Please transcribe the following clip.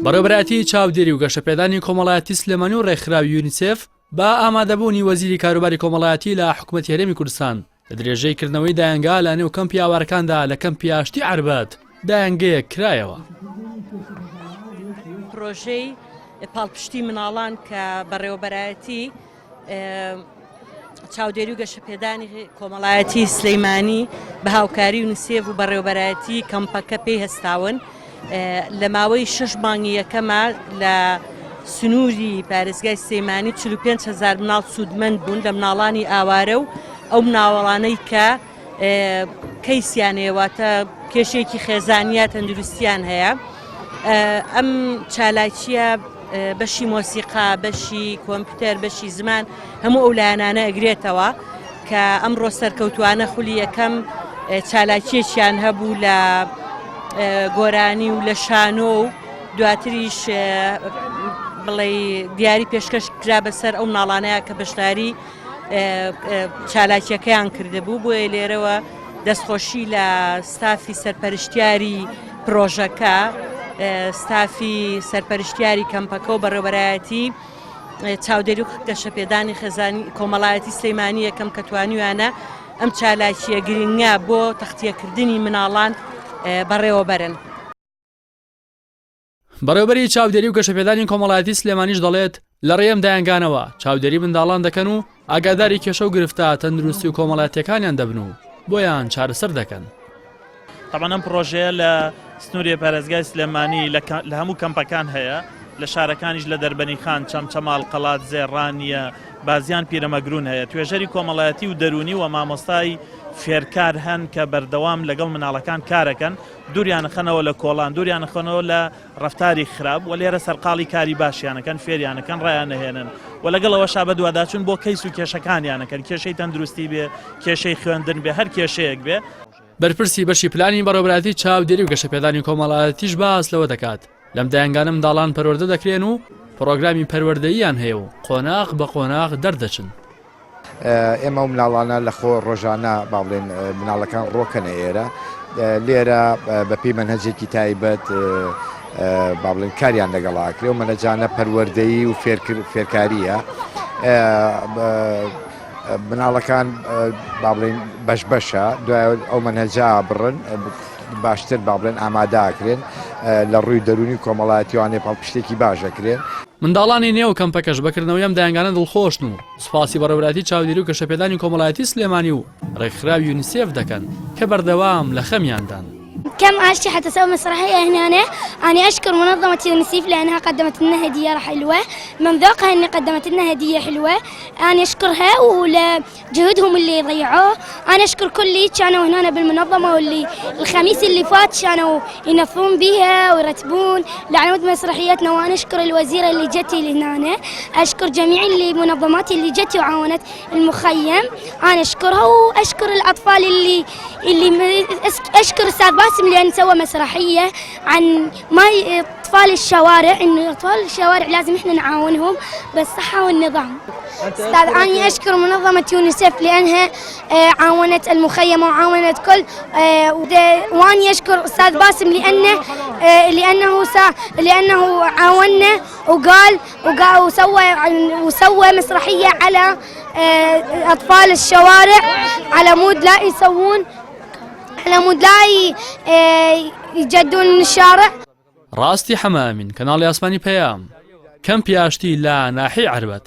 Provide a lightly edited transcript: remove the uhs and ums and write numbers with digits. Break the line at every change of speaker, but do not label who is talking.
بەڕێوەبەرایەتی چاودێری و گەشەپێدانی کۆمەڵایەتی سلێمانی و ڕێکخراوی یونیسف با ئامادەبوونی وەزیری کاروباری کۆمەڵایەتی لە حکوومەتی هەرێمی کوردستان لە درێژەی کردنەوەی دایانگا لە نێو کەمپی ئاوارەکاندا لە کەمپی ئاشتی عەربەت دایانگەیەک کرایەوە.
پرۆژەی پاڵپشتی مناڵان کە بەڕێوەبەرایەتی چاودێری و گەشەپێدانی کۆمەڵایەتی سلەیمانی بە هاوکاری یونیسف و بەڕێوەبەرایەتی کەمپەکە پێی هەستاون لە ماوەی 6 مانگی یەکەمە لە سنووری پارێزگای سلەیمانی 45,000 مناڵ سوودمەند بوون لە مناڵانی ئاوارە و ئەو مناڵانەی کە کەیسیانەیەواتە کێشەیەکی خێزانیە تەندروستیان هەیە. ئەم چالاکیە بەشی مۆسیقا، بەشی کۆمپیوتەر، بەشی زمان هەموو ئەو لایەنانە ئەگرێتەوە کە ئەمڕۆ سەرکەوتوانە خولی یەکەم چالاکیەکیان هەبوو لە گۆرانی و لە شانۆ و دواتریش بڵێ دیاری پێشکەش کرا بەسەر ئەو مناڵانەیە کە بەشداری چالاکیەکەیان کردهبوو. بۆیە لێرەوە دەستخۆشی لە ستافی سەرپەرشتیاری پرۆژەکە، ستافی سەرپەرشتیاری کەمپەکە و بەڕێوەبەرایەتی چاودێری و گەشەپێدانی خێزانی کۆمەڵایەتی سلەیمانی یەکەم کە توانیویانە ئەم چالاکیە گرنگە بۆ تەختیەکردنی مناڵان بەڕێوەبەرن.
بەڕێوەبەری چاودێری و گەشەپێدانی کۆمەڵایەتی سلێمانیش دەڵێت لە ڕێم دایانگانەوە چاودێری منداڵان دەکەن و ئاگاداری کێشە و گرفتە تەندروستی و کۆمەڵایەتیەکانیان دەبن و بۆیان چارەسەر دەکەن.
طبعاً ئەم پرۆژەیە لە سنووری پارێزگای سلێمانی لە هەموو کەمپەکان هەیە، لە شارەکانیش لە دەربەنی خان، چەمچەماڵ، قەڵات، زێڕانیە، بازیان پیرەمەگرون هەیە. توێژەری کۆمەڵایەتی و دەرونی و مامۆستای فێرکار هەن کە بەردەوام لەگەڵ مناڵەکان کارەکەن، دووریان خەنەوە لە کۆڵان، دووریان خەنەوە لە ڕەفتاری خراپ و لێرە سەرقاڵی کاری باشیانەکەن، فێریانەکەن، ڕایانەهێنن و لەگەڵەوەشا بە دوواداچون بۆ کەیس و کێشەکانیانەکەن، کێشەی تەندروستی بێ، کێشەی خوێندن بێ، هەر کێشەیەک بێ.
بەرپرسی بەشی پلانی بەڕێوەبەرایەتی چاودێری و گەشەپێدانی کۆمەڵایەتیش باس لەوە دەکات لەم دایانگانە منداڵان پەروەردە دەکرێن و پرۆگرامی پەروەردەییان هەیە و قۆناغ بە قۆناغ دەردەچن.
ئێمە و مناڵانە لە خۆ ڕۆژانە با بڵێن مناڵەکان ڕۆکەنە ئێرە لێرە بەپێی مەنهەجێکی تایبەت با بڵێن کاریان لەگەڵاکرێ و مەنهەجانە پەروەردەیی و فێرکاریە. مناڵەکان با بڵێن بەش بەشە دوای ئەو مەنهەجا بڕن باشتر با بڵێن ئامادەکرێن لە ڕووی دەرونی کۆمەڵایەتیوانێ پاڵپشتێکی باشەکرێن.
منداڵانی نێو کەمپەکەش بەکردنەوەی ئەم دایانگانە دڵخۆشن و سوپاسی بەڕێوەبەرایەتی چاودێری و گەشەپێدانی کۆمەڵایەتی سلێمانی و ڕێکخراوی یونیسف دەکەن کە بەردەوام لە خەمیاندان.
كم عشت حتى أسوي مسرحية هنا. أنا أشكر منظمة يونيسف لأنها قدمت لنا هدية حلوة، من ذوقها أني قدمت لنا هدية حلوة، أنا أشكرها ولجهودهم اللي ضيعوه. أنا أشكر كل اللي كانوا هنا بالمنظمة واللي الخميس اللي فات كانوا ينظمون بها ويرتبون لعنود مسرحيتنا، وأنا أشكر الوزيرة اللي جتي لهنا، أشكر جميع المنظمات اللي جتي وعاونت المخيم، أنا أشكرها وأشكر الأطفال اللي أشكر أستاذ باسم لأن سوى مسرحية عن ما أطفال الشوارع، إنه أطفال الشوارع لازم إحنا نعاونهم بالصحة والنظام. أستاذ أنا أشكر منظمة يونيسف لأنها عاونت المخيم وعاونت كل، وأنا أشكر أستاذ باسم لأنه عاوننا وقال وسوى مسرحية على أطفال الشوارع على مود لا يسوون، على مود لا يجدون الشارع.
ڕاستی حەمامین کەناڵی ئاسمانی پەیام کەمپی ئاشتی لە ناحیەی عەربەت.